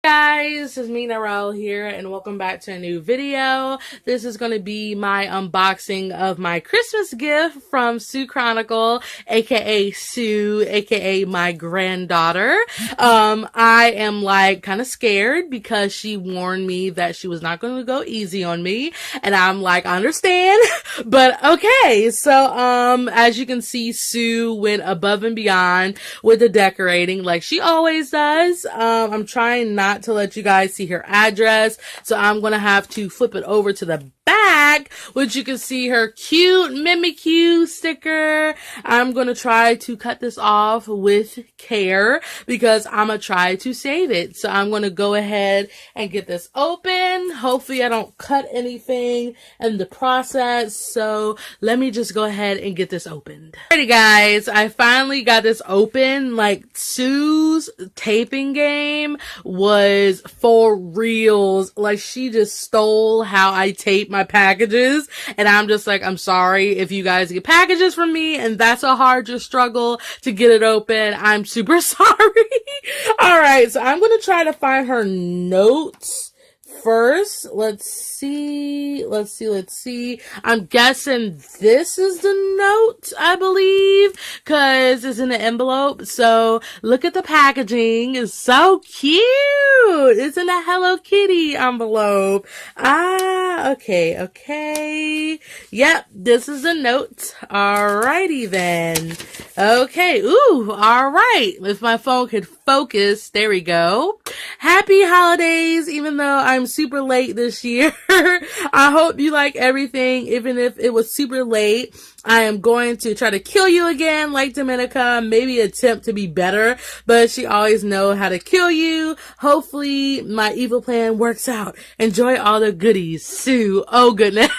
Guys, it's me Narelle here, and welcome back to a new video. This is going to be my unboxing of my Christmas gift from Tsuchronicl, aka Tsu, aka my granddaughter. I am like kind of scared because she warned me that she was not going to go easy on me, and I'm like, I understand, but okay. So as you can see, Tsu went above and beyond with the decorating like she always does. I'm trying not to let you guys see her address, so I'm gonna have to flip it over to the back, which you can see her cute Mimikyu sticker. I'm gonna try to cut this off with care because I'm gonna try to save it. So I'm gonna go ahead and get this open. Hopefully I don't cut anything in the process, so let me just go ahead and get this opened. Alrighty guys, I finally got this open. Like, Tsu's taping game was for reals. Like, she just stole how I tape my packages, and I'm just like, I'm sorry if you guys get packages from me and that's a hard struggle to get it open. I'm super sorry. Alright, so I'm gonna try to find her notes first. Let's see. I'm guessing this is the note, I believe, because it's in the envelope. So look at the packaging. It's so cute. It's in a Hello Kitty envelope. Okay. Yep, this is the note. Alrighty then. Okay, ooh, alright. If my phone could focus, there we go. Happy holidays, even though I'm super late this year. I hope you like everything, even if it was super late. I am going to try to kill you again like Dominica, maybe attempt to be better, but she always knows how to kill you. Hopefully my evil plan works out. Enjoy all the goodies, Tsu. Oh goodness.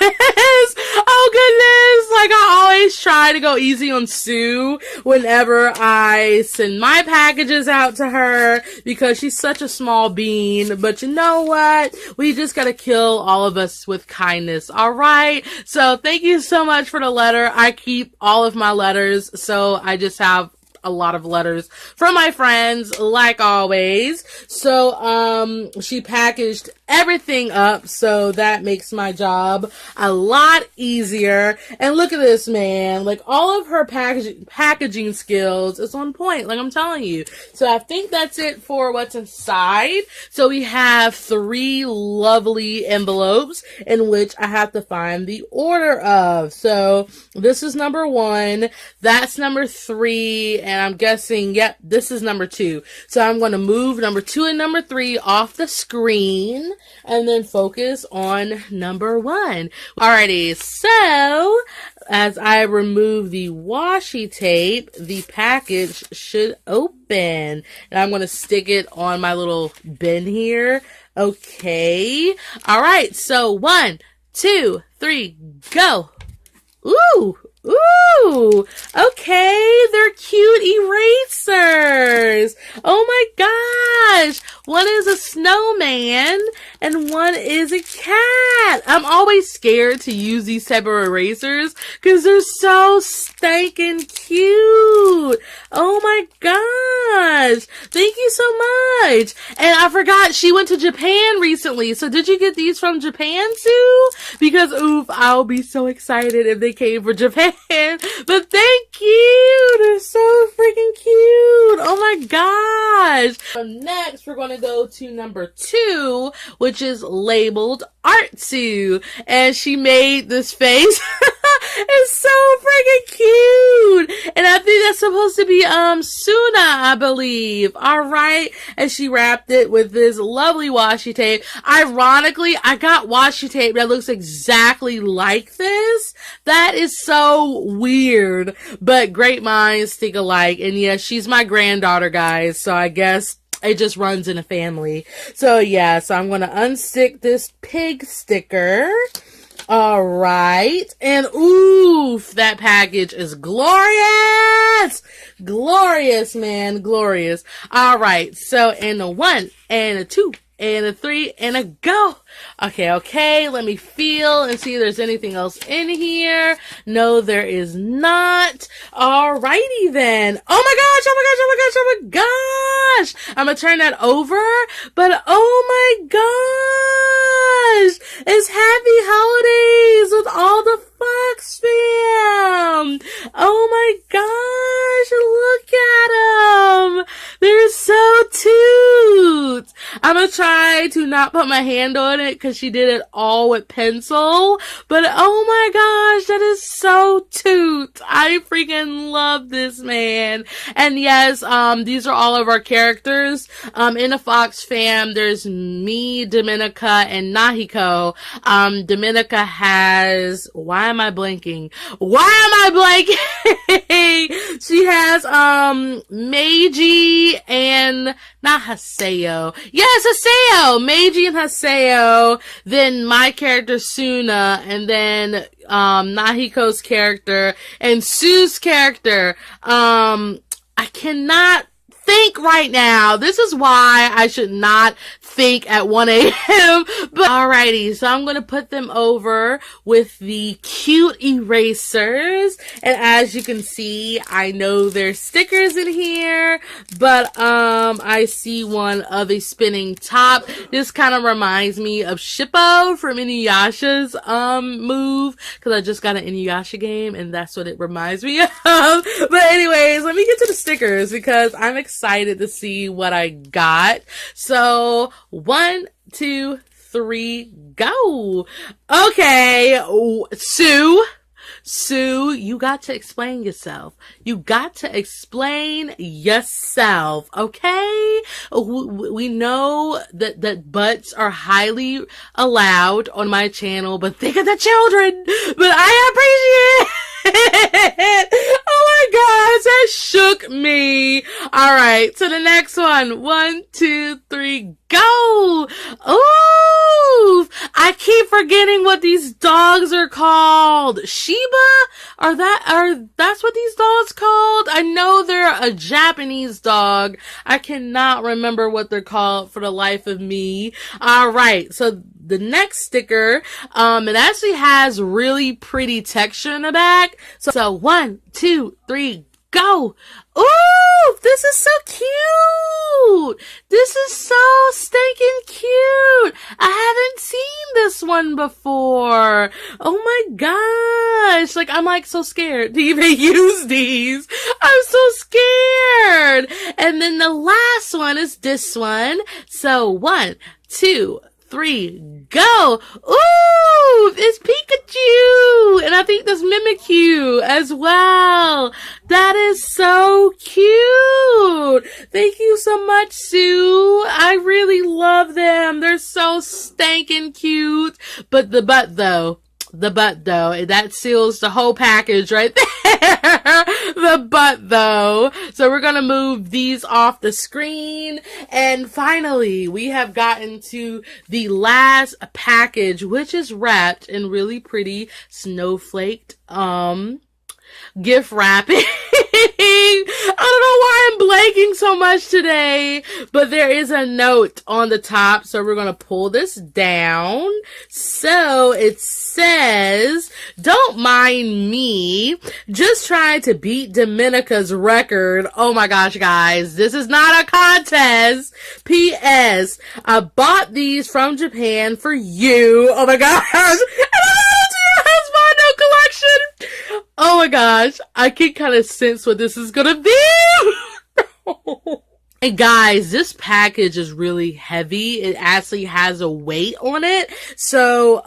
Oh goodness. Like, I always try to go easy on Tsu whenever I send my packages out to her because she's such a small bean. But you know what? We just gotta kill all of us with kindness. Alright? So thank you so much for the letter. I keep all of my letters, so I just have a lot of letters from my friends, like always. So, she packaged everything up, so that makes my job a lot easier. And look at this, man. Like, all of her packaging skills is on point, like I'm telling you. So I think that's it for what's inside. So we have 3 lovely envelopes in which I have to find the order of. So this is number 1, that's number 3, and I'm guessing, yep, this is number 2. So I'm going to move number 2 and number 3 off the screen and then focus on number 1. Alrighty, so as I remove the washi tape, the package should open. And I'm going to stick it on my little bin here. Okay. Alright, so 1, 2, 3, go. Ooh. Ooh, okay, they're cute erasers. Oh my gosh. One is a snowman and one is a cat. I'm always scared to use these type of erasers because they're so stinking cute. Oh my gosh. Thank you so much. And I forgot, she went to Japan recently. So did you get these from Japan too? Because oof, I'll be so excited if they came from Japan. But thank you. They're so freaking cute. Oh my gosh. So next, we're going to go to number 2, which is labeled Artsu. And she made this face. It's so freaking cute. And I think that's supposed to be Suna, I believe. Alright. And she wrapped it with this lovely washi tape. Ironically, I got washi tape that looks exactly like this. That is so weird. But great minds think alike. And yes, she's my granddaughter, guys. So I guess it just runs in a family. So yeah, so I'm going to unstick this pig sticker. Alright, and oof, that package is glorious! Glorious, man, glorious. Alright, so in a 1, and a 2, and a 3, and a go. Okay, let me feel and see if there's anything else in here. No, there is not. Alrighty then. Oh my gosh, oh my gosh, oh my gosh, oh my gosh. I'm gonna turn that over, but oh my gosh, it's Happy Holidays with all the Fox fam. Oh my gosh, look at them. They're so cute. I'm gonna try to not put my hand on it because she did it all with pencil, but oh my gosh, that is so cute. I freaking love this, man. And yes, these are all of our characters. In the Fox fam, there's me, Dominica, and Nahiko. Dominica has, why am I blanking? She has, Meiji and, not Haseo. Yes, Haseo! Meiji and Haseo. Then my character, Suna, and then, Nahiko's character, and Tsu's character. I cannot think right now. This is why I should not think at 1 a.m. But alrighty, so I'm going to put them over with the cute erasers. And as you can see, I know there's stickers in here, but I see one of a spinning top. This kind of reminds me of Shippo from Inuyasha's move, because I just got an Inuyasha game and that's what it reminds me of. But anyways, let me get to the stickers because I'm excited to see what I got. So 1, 2, 3, go. Okay, Tsu, you got to explain yourself. You got to explain yourself, okay? We know that butts are highly allowed on my channel, but think of the children. But I appreciate it. Oh my gosh, that shook me. All right, so the next one. 1, 2, 3, go. Ooh, I keep forgetting what these dogs are called. Shiba? That's what these dogs called? I know they're a Japanese dog. I cannot remember what they're called for the life of me. All right, so the next sticker, it actually has really pretty texture in the back. So 1, 2, 3, go. Ooh, this is so cute. This is so stinking cute. I haven't seen this one before. Oh my gosh. Like, I'm like so scared to even use these. I'm so scared. And then the last one is this one. So 1, 2, 3, go. Ooh, it's Pikachu. And I think there's Mimikyu as well. That is so cute. Thank you so much, Tsu. I really love them. They're so stinking cute. But the butt though, that seals the whole package right there. The butt though. So we're gonna move these off the screen. And finally, we have gotten to the last package, which is wrapped in really pretty snowflaked, gift wrapping. I don't know why I'm blanking so much today, but there is a note on the top, so we're going to pull this down. So it says, "Don't mind me, just trying to beat Dominica's record." Oh my gosh, guys, this is not a contest. P.S. I bought these from Japan for you. Oh my gosh. Collection. Oh my gosh, I can kind of sense what this is gonna be. And guys, this package is really heavy. It actually has a weight on it. So,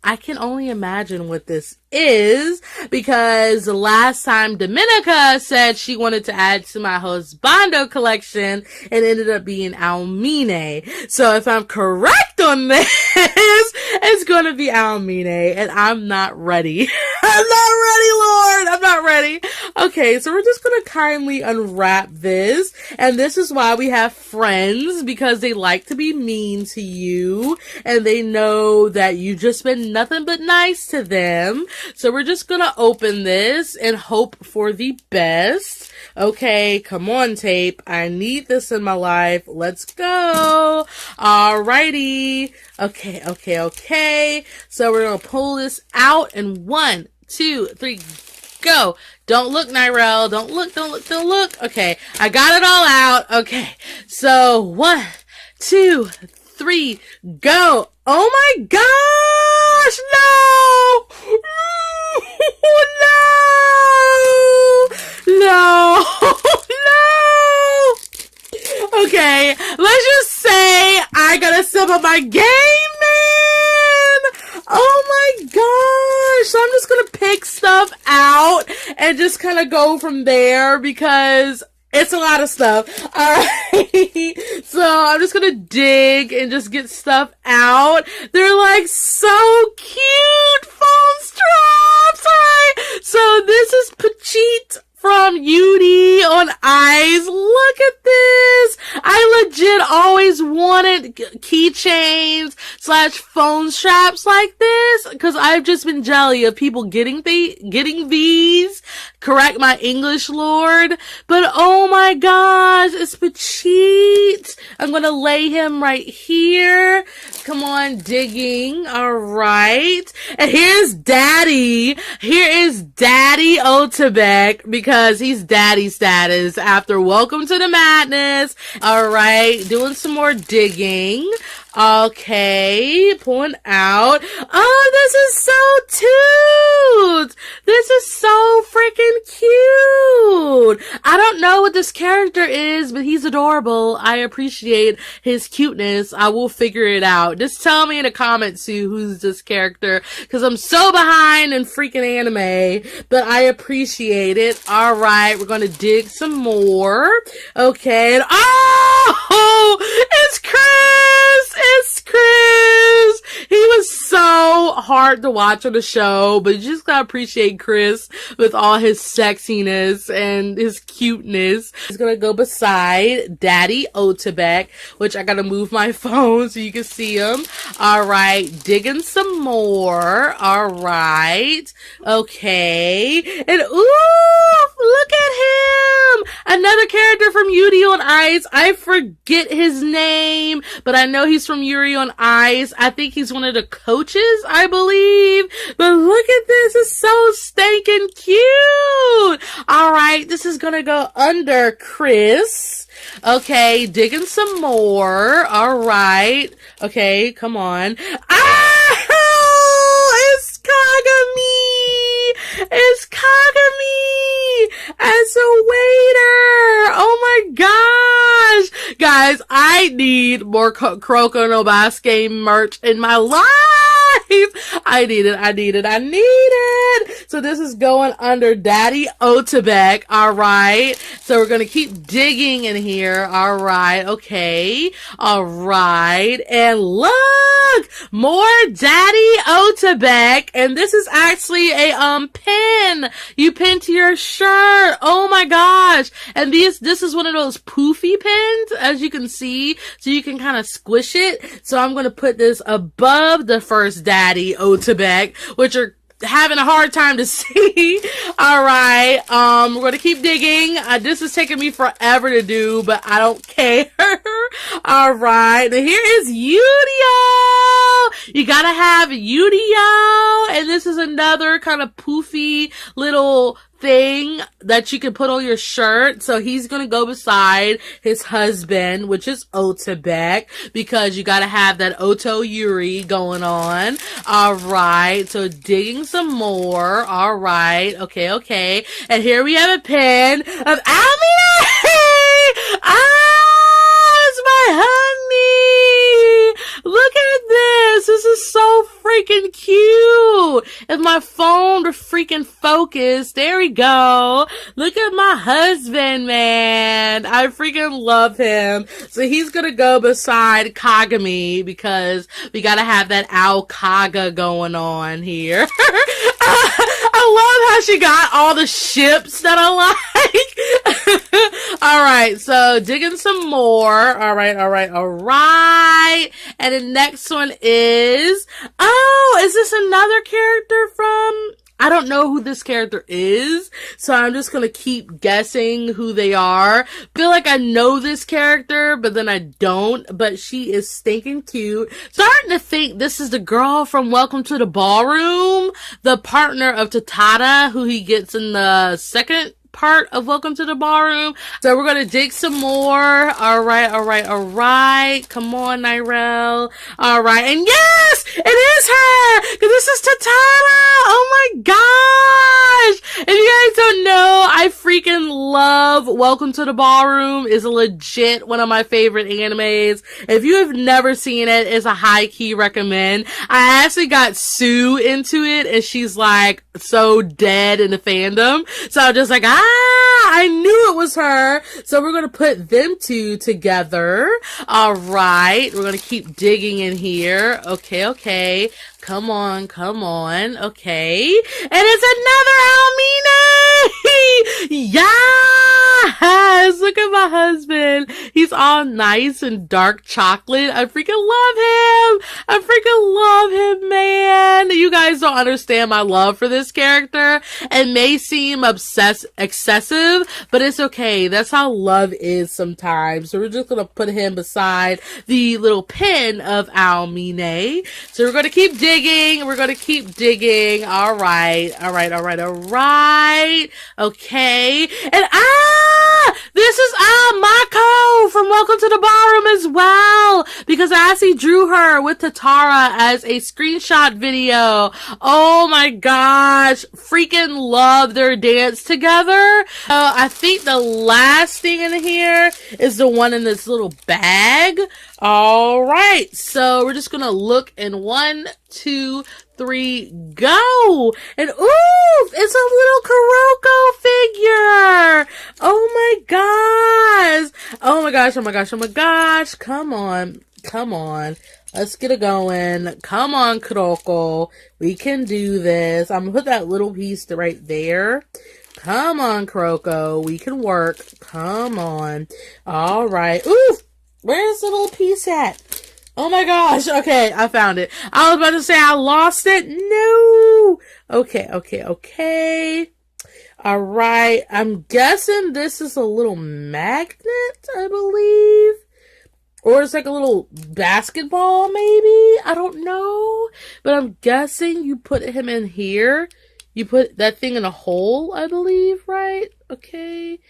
I can only imagine what this is, because the last time Dominica said she wanted to add to my husbando collection, it ended up being Almine. So if I'm correct on this, it's gonna be Almine, and I'm not ready. I'm not ready, Lord! I'm not ready. Okay, so we're just gonna kindly unwrap this, and this is why we have friends, because they like to be mean to you, and they know that you've just been nothing but nice to them. So we're just gonna open this and hope for the best. Okay, come on, tape. I need this in my life. Let's go. Alrighty. Okay. So we're gonna pull this out in 1, 2, 3, go. Don't look, Nyrel. Don't look. Okay, I got it all out. Okay, so 1, 2, 3, go. Oh my gosh, no. Okay, let's just say I gotta step up my game, man. Oh my gosh. So I'm just gonna pick stuff out and just kind of go from there because it's a lot of stuff. Alright. So I'm just gonna dig and just get stuff out. They're like so cute phone straps. Alright. So this is Petite from Beauty on Ice. Look at this. I legit always wanted keychains / phone straps like this because I've just been jelly of people getting these. Correct my English, Lord. But oh my gosh, it's Petite. I'm gonna lay him right here. Come on, digging. All right. And here's Daddy. Here is Daddy Otebek because he's daddy status after Welcome to the Madness. All right. Doing some more digging. Okay, pulling out. Oh, this is so cute. This is so freaking cute. I don't know what this character is, but he's adorable. I appreciate his cuteness. I will figure it out. Just tell me in the comments who's this character, because I'm so behind in freaking anime, but I appreciate it. All right, we're going to dig some more. Okay. And oh, it's Chris. It's Chris. He was so hard to watch on the show, but you just gotta appreciate Chris with all his sexiness and his cuteness. He's gonna go beside Daddy Otebek, which I gotta move my phone so you can see him. All right, digging some more. All right, okay, and ooh, look at him! Another character from Yuri on Ice. I forget his name, but I know he's from Yuri on Ice. I think he's one of the coaches, I believe. But look at this. It's so stinking cute. All right. This is going to go under Chris. Okay. Digging some more. All right. Okay. Come on. Oh, it's Kagami. It's Kagami as a waiter. Oh my gosh. Guys, I need more Kuroko no Basuke merch in my life. I need it. So this is going under Daddy Otebek. All right. So we're going to keep digging in here. All right. Okay. All right. And look, more Daddy Otebek. And this is actually a pin. You pin to your shirt. Oh my gosh. And this is one of those poofy pins, as you can see. So you can kind of squish it. So I'm going to put this above the first Daddy Otebek, which are having a hard time to see. All right. We're going to keep digging. This is taking me forever to do, but I don't care. All right. Now here is Yudio. You got to have Yudio. And this is another kind of poofy little thing that you can put on your shirt. So he's going to go beside his husband, which is Otebek, because you got to have that Oto Yuri going on. All right. So digging some more. All right. Okay. And here we have a pin of Almine. It's my honey. Look at this. This is so freaking cute. If my phone were freaking focused, there we go. Look at my husband, man. I freaking love him. So he's gonna go beside Kagami because we gotta have that Aokaga going on here. I love how she got all the ships that I like. All right, so digging some more. All right. And the next one is, oh, is this another character from I don't know who this character is, so I'm just gonna keep guessing who they are. Feel like I know this character, but then I don't, but she is stinking cute. Starting to think this is the girl from Welcome to the Ballroom, the partner of Tatata, who he gets in the second part of Welcome to the Ballroom. So we're gonna dig some more. All right. Come on, Nyrel. All right, and yes, it is her, because this is Tatata. Oh my gosh! If you guys don't know, I freaking love Welcome to the Ballroom. It's legit one of my favorite animes. If you have never seen it, it's a high key recommend. I actually got Tsu into it, and she's like so dead in the fandom. So I'm just like, I knew it was her. So we're going to put them two together. All right. We're going to keep digging in here. Okay. Come on. Okay. And it's another Almine! Yes! Look at my husband. He's all nice and dark chocolate. I freaking love him, man. You guys don't understand my love for this character. It may seem excessive, but it's okay. That's how love is sometimes. So we're just going to put him beside the little pin of Almine. So we're going to keep digging. All right. Okay. And this is Mako from Welcome to the Ballroom as well, because I actually drew her with Tatara as a screenshot video. Oh my gosh, freaking love their dance together. I think the last thing in here is the one in this little bag. All right, so we're just gonna look in 1, 2, 3, go! And ooh, it's a little Kuroko figure! Oh my gosh! Come on. Let's get it going. Come on, Kuroko. We can do this. I'm gonna put that little piece right there. Come on, Kuroko. We can work. Come on. All right. Ooh! Where's the little piece at? Oh my gosh. Okay, I found it. I was about to say I lost it. No. Okay. All right. I'm guessing this is a little magnet, I believe. Or it's like a little basketball, maybe? I don't know. But I'm guessing you put him in here. You put that thing in a hole, I believe, right? Okay.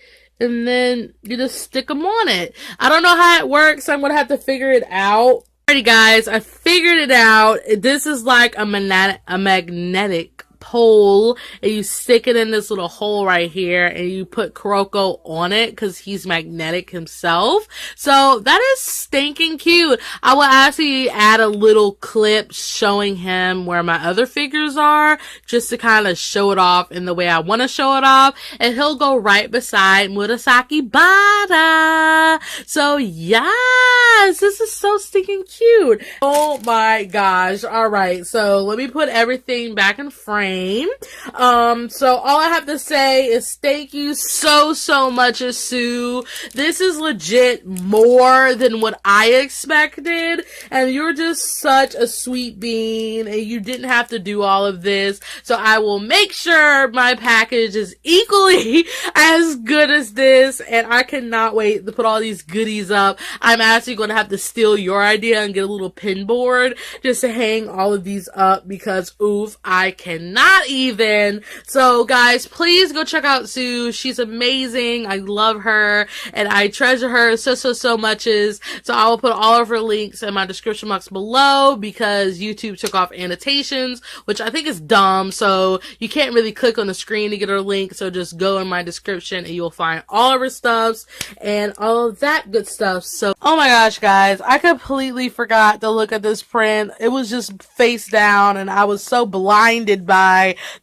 And then you just stick them on it. I don't know how it works. I'm going to have to figure it out. Alrighty, guys. I figured it out. This is like a magnetic pole, and you stick it in this little hole right here, and you put Kuroko on it because he's magnetic himself. So that is stinking cute. I will actually add a little clip showing him where my other figures are, just to kind of show it off in the way I want to show it off, and he'll go right beside Murasaki Bada. So yes, this is so stinking cute. Oh my gosh. All right, so let me put everything back in frame. So all I have to say is thank you so much, Tsu. This is legit more than what I expected, and you're just such a sweet bean, and you didn't have to do all of this. So I will make sure my package is equally as good as this, and I cannot wait to put all these goodies up. I'm actually going to have to steal your idea and get a little pin board just to hang all of these up, because oof, I cannot even. So guys, please go check out Tsu. She's amazing. I love her and I treasure her so much. So I will put all of her links in my description box below, because YouTube took off annotations, which I think is dumb. So you can't really click on the screen to get her link. So just go in my description and you'll find all of her stuffs and all of that good stuff. So, oh my gosh, guys, I completely forgot to look at this print. It was just face down and I was so blinded by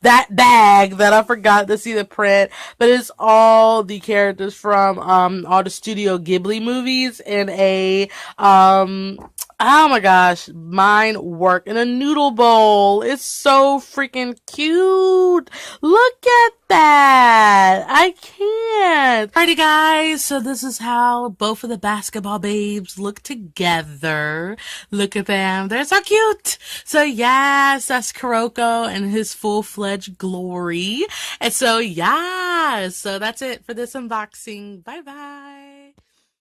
that bag that I forgot to see the print. But it's all the characters from all the Studio Ghibli movies in a Oh my gosh, mine work in a noodle bowl. It's so freaking cute. Look at that. I can't. Alrighty guys, so this is how both of the basketball babes look together. Look at them. They're so cute. So yes, that's Kuroko in his full-fledged glory. And so yeah, so that's it for this unboxing. Bye bye.